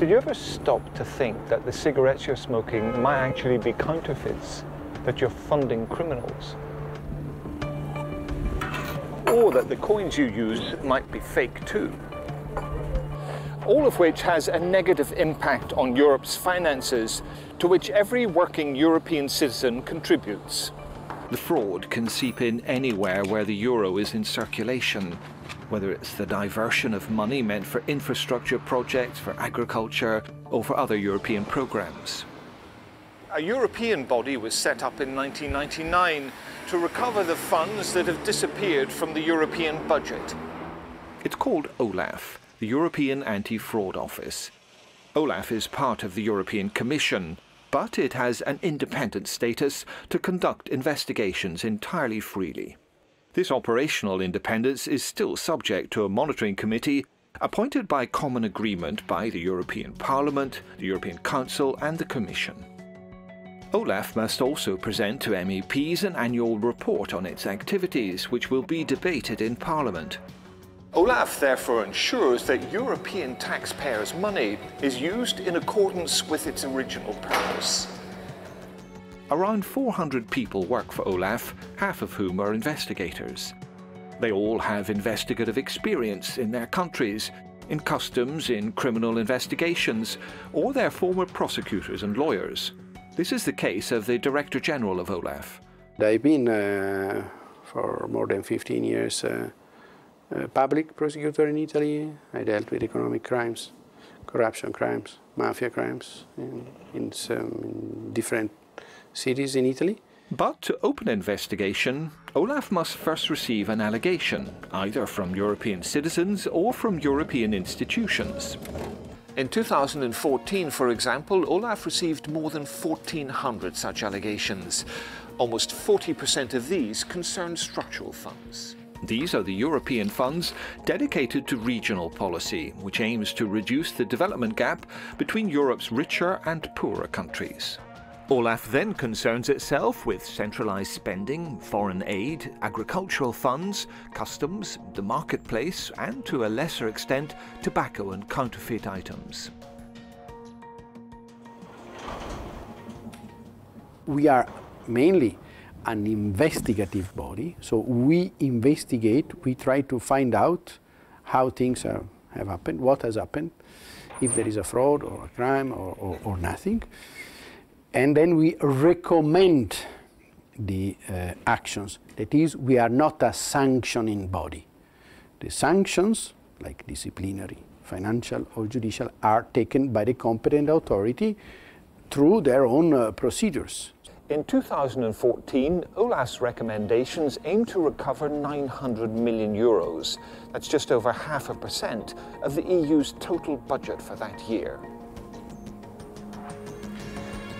Did you ever stop to think that the cigarettes you're smoking might actually be counterfeits, that you're funding criminals? Or that the coins you use might be fake too? All of which has a negative impact on Europe's finances, to which every working European citizen contributes. The fraud can seep in anywhere where the euro is in circulation, whether it's the diversion of money meant for infrastructure projects, for agriculture, or for other European programs. A European body was set up in 1999 to recover the funds that have disappeared from the European budget. It's called OLAF, the European Anti-Fraud Office. OLAF is part of the European Commission, but it has an independent status to conduct investigations entirely freely. This operational independence is still subject to a monitoring committee appointed by common agreement by the European Parliament, the European Council and the Commission. OLAF must also present to MEPs an annual report on its activities, which will be debated in Parliament. OLAF therefore ensures that European taxpayers' money is used in accordance with its original purpose. Around 400 people work for OLAF, half of whom are investigators. They all have investigative experience in their countries, in customs, in criminal investigations, or they're former prosecutors and lawyers. This is the case of the Director General of OLAF. I've been for more than 15 years public prosecutor in Italy. I dealt with economic crimes, corruption crimes, mafia crimes in some different cities in Italy. But to open an investigation, OLAF must first receive an allegation, either from European citizens or from European institutions. In 2014, for example, OLAF received more than 1,400 such allegations. Almost 40% of these concern structural funds. These are the European funds dedicated to regional policy, which aims to reduce the development gap between Europe's richer and poorer countries. OLAF then concerns itself with centralised spending, foreign aid, agricultural funds, customs, the marketplace, and to a lesser extent, tobacco and counterfeit items. We are mainly an investigative body, so we investigate, we try to find out how things have happened, what has happened, if there is a fraud or a crime or nothing. And then we recommend the actions. That is, we are not a sanctioning body. The sanctions, like disciplinary, financial or judicial, are taken by the competent authority through their own procedures. In 2014, OLAF's recommendations aim to recover 900 million euros. That's just over 0.5% of the EU's total budget for that year.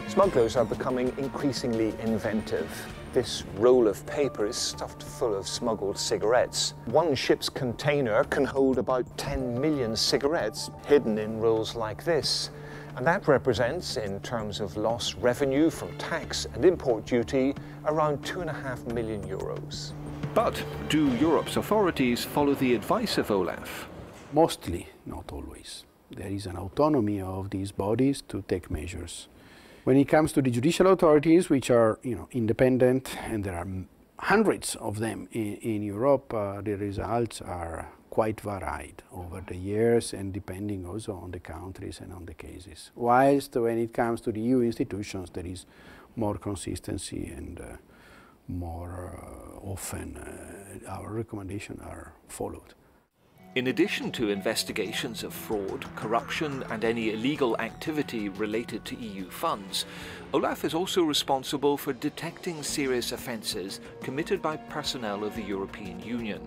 Smugglers are becoming increasingly inventive. This roll of paper is stuffed full of smuggled cigarettes. One ship's container can hold about 10 million cigarettes hidden in rolls like this. And that represents, in terms of lost revenue from tax and import duty, around 2.5 million euros. But do Europe's authorities follow the advice of OLAF? Mostly, not always. There is an autonomy of these bodies to take measures. When it comes to the judicial authorities, which are independent, and there are hundreds of them in Europe, the results are quite varied over the years and depending also on the countries and on the cases. Whilst when it comes to the EU institutions, there is more consistency and more often our recommendations are followed. In addition to investigations of fraud, corruption and any illegal activity related to EU funds, OLAF is also responsible for detecting serious offences committed by personnel of the European Union,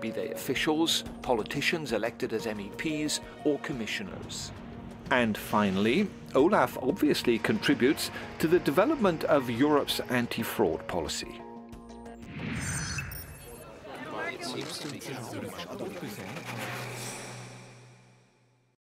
be they officials, politicians elected as MEPs or commissioners. And finally, OLAF obviously contributes to the development of Europe's anti-fraud policy. It seems to be